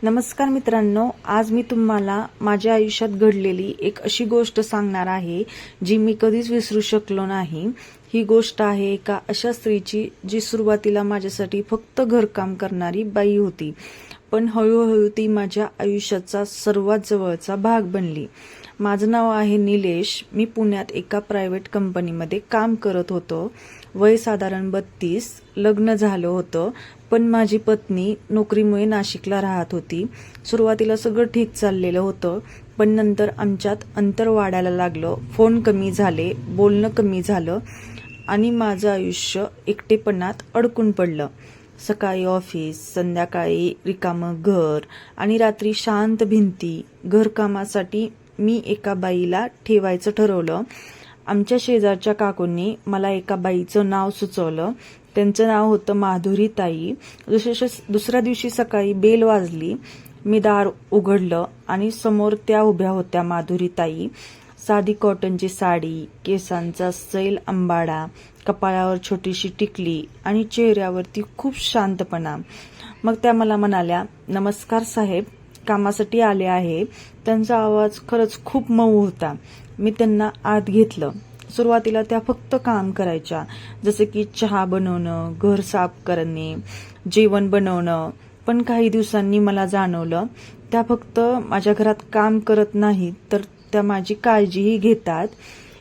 नमस्कार मित्रांनो, आज मी तुम्हाला माझ्या आयुष्यात घडलेली एक अशी गोष्ट सांगणार आहे जी मी कधीच विसरू शकलो नाही। ही गोष्ट आहे एका अशा स्त्रीची जी सुरुवातीला माझ्यासाठी फक्त घरकाम करणारी बाई होती, पण हळूहळू ती माझ्या आयुष्याचा सर्वात जवळचा भाग बनली। माझं नाव आहे निलेश। मी पुण्यात एका प्रायव्हेट कंपनीमध्ये काम करत होतो। वय साधारण 32, लग्न झालं होतं, पण माझी पत्नी नोकरीमुळे नाशिकला राहत होती। सुरुवातीला सगळं ठीक चाललेलं होतं, पण नंतर आमच्यात अंतर वाढायला लागलं, फोन कमी झाले, बोलणं कमी झालं आणि माझं आयुष्य एकटेपणात अडकून पडलं। सकाळी ऑफिस, संध्याकाळी रिकामं घर आणि रात्री शांत भिंती। घरकामासाठी मी एका बाईला ठेवायचं ठरवलं। आमच्या शेजारच्या काकूंनी मला एका बाईचं नाव सुचवलं। त्यांचं नाव होतं माधुरी ताई। दुसऱ्या दिवशी सकाळी बेल वाजली। मी दार उघडलं आणि समोर त्या उभ्या होत्या माधुरी ताई। साधी कॉटनची साडी, केसांचा सैल अंबाडा, कपाळावर छोटीशी टिकली आणि चेहऱ्यावरती खूप शांतपणा। मग त्या मला म्हणाल्या, "नमस्कार साहेब, कामासाठी आले आहे." त्यांचा आवाज खरंच खूप मऊ होता। मी त्यांना आत घेतलं। सुरुवातीला त्या फक्त काम करायच्या, जसे की चहा बनवणं, घर साफ करणे, जेवण बनवणं। पण काही दिवसांनी मला जाणवलं, त्या फक्त माझ्या घरात काम करत नाहीत, तर त्या माझी काळजीही घेतात।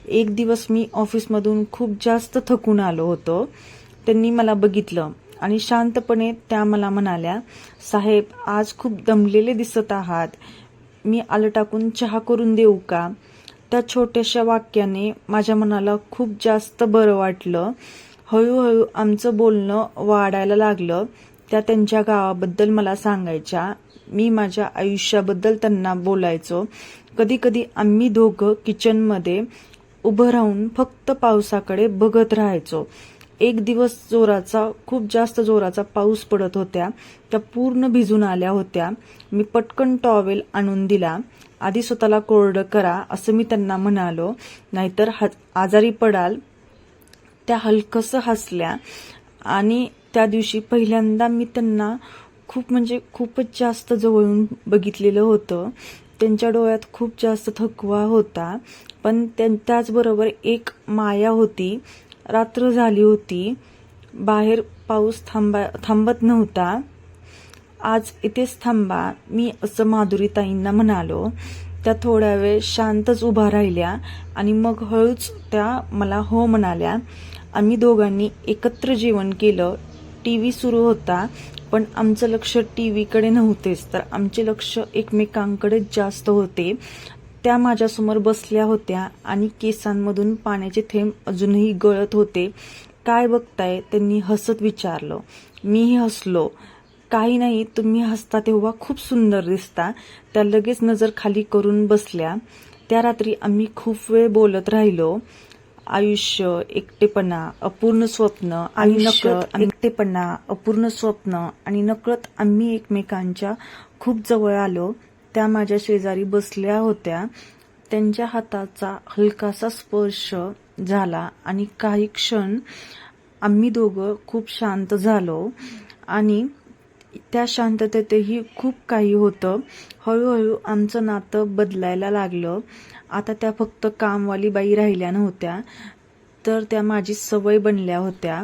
एक दिवस मी ऑफिसमधून खूप जास्त थकून आलो होतो। त्यांनी मला बघितलं आणि शांतपणे त्या मला म्हणाल्या, "साहेब, आज खूप दमलेले दिसत आहात, मी आलं टाकून चहा करून देऊ का?" त्या छोट्याशा वाक्याने माझ्या मनाला खूप जास्त बरं वाटलं। हळूहळू आमचं बोलणं वाढायला लागलं। त्या त्यांच्या गावाबद्दल मला सांगायच्या, मी माझ्या आयुष्याबद्दल त्यांना बोलायचो। कधी कधी आम्ही दोघं किचनमध्ये उभं राहून फक्त पावसाकडे बघत राहायचो। एक दिवस खूप जास्त जोराचा पाऊस पडत होता। त्या पूर्ण भिजून आल्या होत्या। मी पटकन टॉवेल आणून दिला। आधी स्वतःला कोरडं करा असं मी त्यांना म्हणालो, नाहीतर आजारी पडाल। त्या हलकसं हसल्या आणि त्या दिवशी पहिल्यांदा मी त्यांना खूपच जास्त जवळून बघितलेलं होतं। त्यांच्या डोळ्यात खूप जास्त थकवा होता, पण त्याचबरोबर एक माया होती। रात्र झाली होती, बाहेर पाऊस थांबत नव्हता। "आज इथेच थांबा," मी असं माधुरीताईंना म्हणालो। त्या थोड्या वेळ शांतच उभा राहिल्या आणि मग हळूच त्या मला हो म्हणाल्या। आम्ही दोघांनी एकत्र जेवण केलं। टीव्ही सुरू होता, पण आमचं लक्ष टीव्हीकडे नव्हतेच, तर आमचे लक्ष एकमेकांकडे जास्त होते। त्या माझ्यासमोर बसल्या होत्या आणि केसांमधून पाण्याचे थेंब अजूनही गळत होते। "काय बघताय?" त्यांनी हसत विचारलं। मीही हसलो। "काही नाही, तुम्ही हसता तेव्हा खूप सुंदर दिसता." त्या लगेच नजर खाली करून बसल्या। त्या रात्री आम्ही खूप वेळ बोलत राहिलो। आयुष्य, एकटेपणा, अपूर्ण स्वप्न आणि नकळत आम्ही एकमेकांच्या खूप जवळ आलो। त्या माझ्या शेजारी बसल्या होत्या। त्यांच्या हाताचा हलकासा स्पर्श झाला आणि काही क्षण आम्ही दोघं खूप शांत झालो आणि त्या शांततेतही खूप काही होतं। हळूहळू आमचं नातं बदलायला लागलं। आता त्या फक्त कामवाली बाई राहिल्या नव्हत्या, तर त्या माझी सवय बनल्या होत्या।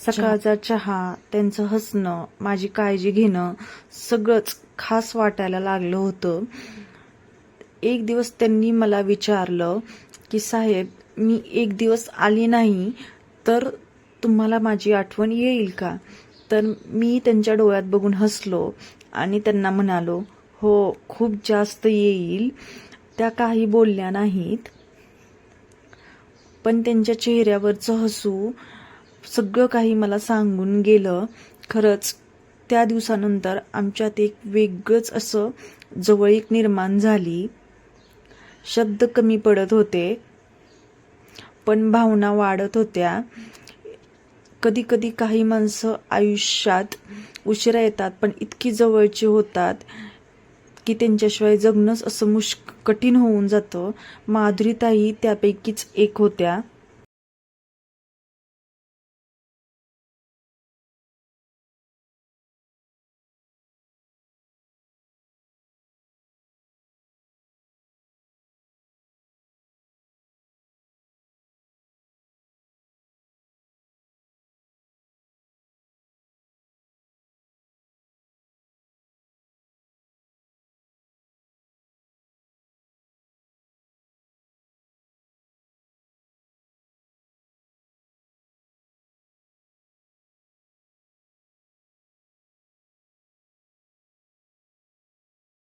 सकाळचा चहा, त्यांचं हसणं, माझी काळजी घेणं, सगळंच खास वाटायला लागलं होतं। एक दिवस त्यांनी मला विचारलं की, "साहेब, मी एक दिवस आली नाही तर तुम्हाला माझी आठवण येईल का?" तर मी त्यांच्या डोळ्यात बघून हसलो आणि त्यांना म्हणालो, "हो, खूप जास्त येईल." त्या काही बोलल्या नाहीत, पण त्यांच्या चेहऱ्यावरचं हसू सगळं काही मला सांगून गेलं। खरंच त्या दिवसानंतर आमच्यात एक वेगळंच असं जवळीक निर्माण झाली। शब्द कमी पडत होते, पण भावना वाढत होत्या। कधी कधी काही माणसं आयुष्यात उशिरा येतात, पण इतकी जवळची होतात की त्यांच्याशिवाय जगणंच असं कठीण होऊन जातं। माधुरीताई त्यापैकीच एक होत्या।